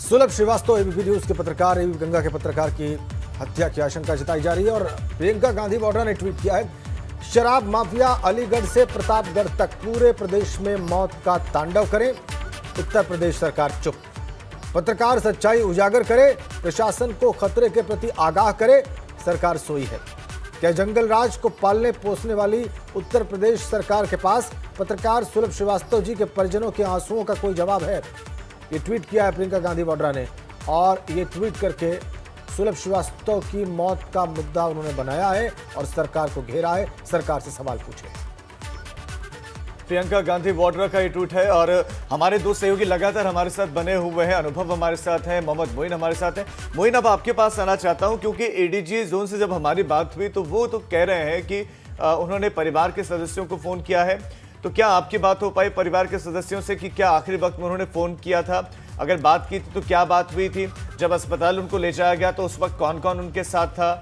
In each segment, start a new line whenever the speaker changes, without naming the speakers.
सुलभ Srivastava ABP news के पत्रकार एबीपी गंगा के पत्रकार की हत्या की आशंका जताई जा रही है और प्रियंका गांधी वाड्रा ने ट्वीट किया है, शराब माफिया अलीगढ़ से प्रतापगढ़ तक पूरे प्रदेश में मौत का तांडव करे, उत्तर प्रदेश सरकार चुप। पत्रकार सच्चाई उजागर करे, प्रशासन को खतरे के प्रति आगाह करे, सरकार सोई है। क्या जंगल राज को पालने पोसने वाली उत्तर प्रदेश सरकार के पास पत्रकार सुलभ श्रीवास्तव जी के परिजनों के आंसुओं का कोई जवाब है? ये ट्वीट किया है प्रियंका गांधी वाड्रा ने और ये ट्वीट करके सुलभ श्रीवास्तव की मौत का मुद्दा उन्होंने बनाया है और सरकार को घेरा है, सरकार से सवाल पूछे।
प्रियंका गांधी वाड्रा का ये ट्वीट है और हमारे दो सहयोगी लगातार हमारे साथ बने हुए हैं। अनुभव हमारे साथ हैं, मोहम्मद मोइन हमारे साथ हैं। मोइन, अब आपके पास आना चाहता हूं क्योंकि एडीजी जोन से जब हमारी बात हुई तो वो तो कह रहे हैं कि उन्होंने परिवार के सदस्यों को फोन किया है। तो क्या आपकी बात हो पाई परिवार के सदस्यों से कि क्या आखिरी वक्त में उन्होंने फोन किया था? अगर बात की थी तो क्या बात हुई थी? जब अस्पताल उनको ले जाया गया तो उस वक्त कौन कौन उनके साथ था?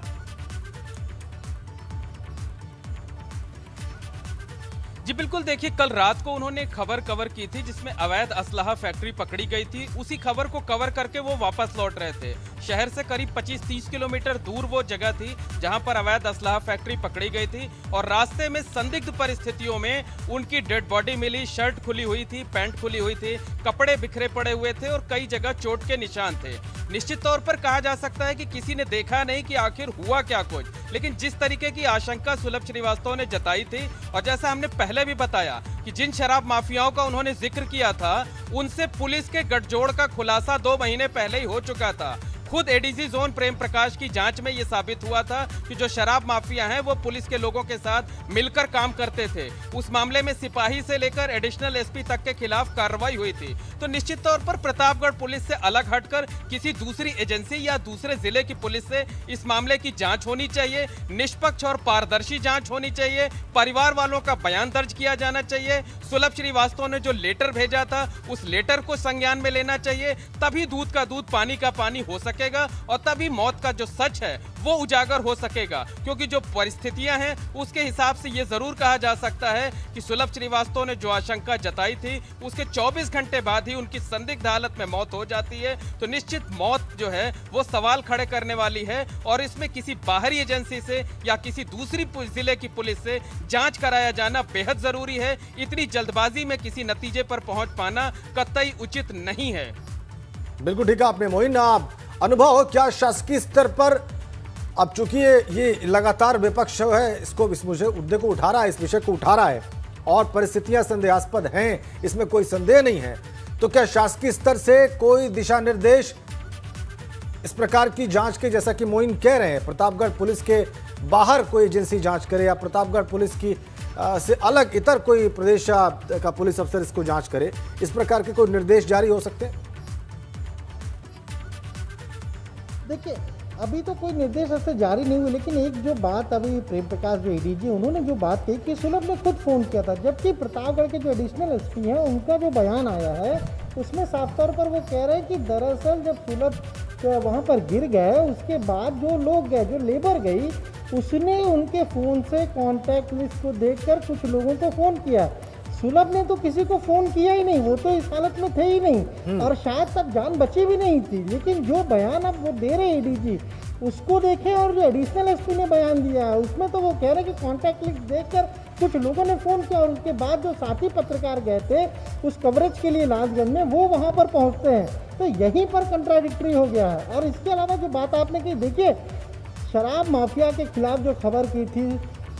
जी बिल्कुल, देखिए कल रात को उन्होंने खबर कवर की थी जिसमें अवैध असलहा फैक्ट्री पकड़ी गई थी। उसी खबर को कवर करके वो वापस लौट रहे थे। शहर से करीब 25-30 किलोमीटर दूर वो जगह थी जहां पर अवैध असलहा फैक्ट्री पकड़ी गई थी और रास्ते में संदिग्ध परिस्थितियों में उनकी डेड बॉडी मिली। शर्ट खुली हुई थी, पैंट खुली हुई थी, कपड़े बिखरे पड़े हुए थे और कई जगह चोट के निशान थे। निश्चित तौर पर कहा जा सकता है कि किसी ने देखा नहीं कि आखिर हुआ क्या कुछ, लेकिन जिस तरीके की आशंका सुलभ श्रीवास्तव ने जताई थी और जैसा हमने पहले भी बताया कि जिन शराब माफियाओं का उन्होंने जिक्र किया था उनसे पुलिस के गठजोड़ का खुलासा 2 महीने पहले ही हो चुका था। खुद एडीजी जोन प्रेम प्रकाश की जांच में यह साबित हुआ था कि जो शराब माफिया हैं वो पुलिस के लोगों के साथ मिलकर काम करते थे। उस मामले में सिपाही से लेकर एडिशनल एसपी तक के खिलाफ कार्रवाई हुई थी। तो निश्चित तौर पर प्रतापगढ़ पुलिस से अलग हटकर किसी दूसरी एजेंसी या दूसरे जिले की पुलिस से इस मामले की जांच होनी चाहिए। निष्पक्ष और पारदर्शी जांच होनी चाहिए। परिवार वालों का बयान दर्ज किया जाना चाहिए। सुलभ श्रीवास्तव ने जो लेटर भेजा था उस लेटर को संज्ञान में लेना चाहिए। तभी दूध का दूध पानी का पानी हो सके और तभी मौत का जो सच है वो उजागर हो सकेगा। क्योंकि जो परिस्थितियां हैं उसके हिसाब से ये जरूर कहा जा सकता है कि सुलभ श्रीवास्तव ने जो आशंका जताई थी उसके 24 घंटे बाद ही उनकी संदिग्ध हालत में मौत हो जाती है। तो निश्चित मौत जो है वो सवाल खड़े करने वाली है और इसमें किसी बाहरी एजेंसी से या किसी दूसरी जिले की पुलिस से जांच कराया जाना बेहद जरूरी है। इतनी जल्दबाजी में किसी नतीजे पर पहुंच पाना कतई उचित नहीं है।
बिल्कुल ठीक है आपने मोइन। अनुभव, क्या शासकीय स्तर पर अब चूंकि ये लगातार विपक्ष है इस मुद्दे को उठा रहा है, इस विषय को उठा रहा है और परिस्थितियां संदेहास्पद हैं, इसमें कोई संदेह नहीं है, तो क्या शासकीय स्तर से कोई दिशा निर्देश इस प्रकार की जांच के, जैसा कि मोइन कह रहे हैं, प्रतापगढ़ पुलिस के बाहर कोई एजेंसी जांच करे या प्रतापगढ़ पुलिस की से अलग इतर कोई प्रदेश का पुलिस अफसर इसको जांच करे, इस प्रकार के कोई निर्देश जारी हो सकते हैं?
देखिए, अभी तो कोई निर्देश ऐसे जारी नहीं हुए, लेकिन एक जो बात अभी प्रेम प्रकाश जो एडीजी उन्होंने जो बात कही कि सुलभ ने खुद फ़ोन किया था, जबकि प्रतापगढ़ के जो एडिशनल एसपी हैं उनका जो बयान आया है उसमें साफ तौर पर वो कह रहे हैं कि दरअसल जब सुलभ वहाँ पर गिर गए उसके बाद जो लोग गए, जो लेबर गई, उसने उनके फ़ोन से कॉन्टैक्ट लिस्ट को देखकर कुछ लोगों को फ़ोन किया। सुलभ ने तो किसी को फोन किया ही नहीं, वो तो इस हालत में थे ही नहीं और शायद तब जान बची भी नहीं थी। लेकिन जो बयान अब वो दे रहे एडीजी उसको देखें और जो एडिशनल एसपी ने बयान दिया है उसमें तो वो कह रहे हैं कि कॉन्टैक्ट लिस्ट देखकर कुछ लोगों ने फ़ोन किया और उसके बाद जो साथी पत्रकार गए थे उस कवरेज के लिए लालगंज में वो वहाँ पर पहुँचते हैं। तो यहीं पर कंट्राडिक्टरी हो गया है। और इसके अलावा जो बात आपने की, देखिए शराब माफिया के खिलाफ जो खबर की थी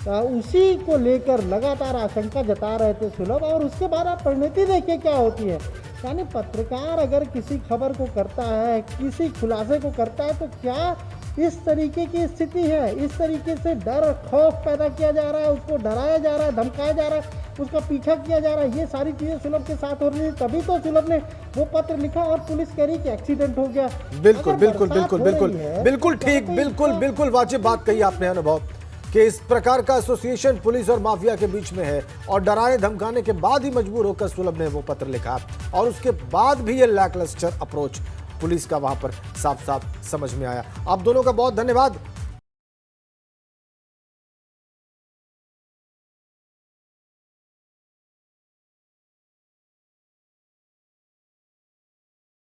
उसी को लेकर लगातार आशंका जता रहे थे सुलभ, और उसके बाद आप परिणति देखिए क्या होती है। यानी पत्रकार अगर किसी खबर को करता है, किसी खुलासे को करता है, तो क्या इस तरीके की स्थिति है, इस तरीके से डर खौफ पैदा किया जा रहा है, उसको डराया जा रहा है, धमकाया जा रहा है, उसका पीछा किया जा रहा है, ये सारी चीज़ें सुलभ के साथ हो रही है। तभी तो सुलभ ने वो पत्र लिखा और पुलिस कह रही कि एक्सीडेंट हो गया।
बिल्कुल बिल्कुल बिल्कुल बिल्कुल बिल्कुल ठीक, बिल्कुल बिल्कुल वाजिब बात कही आपने अनुभव कि इस प्रकार का एसोसिएशन पुलिस और माफिया के बीच में है और डराने धमकाने के बाद ही मजबूर होकर सुलभ ने वो पत्र लिखा और उसके बाद भी ये लैकलस्टर अप्रोच पुलिस का वहां पर साफ साफ समझ में आया। आप दोनों का बहुत धन्यवाद।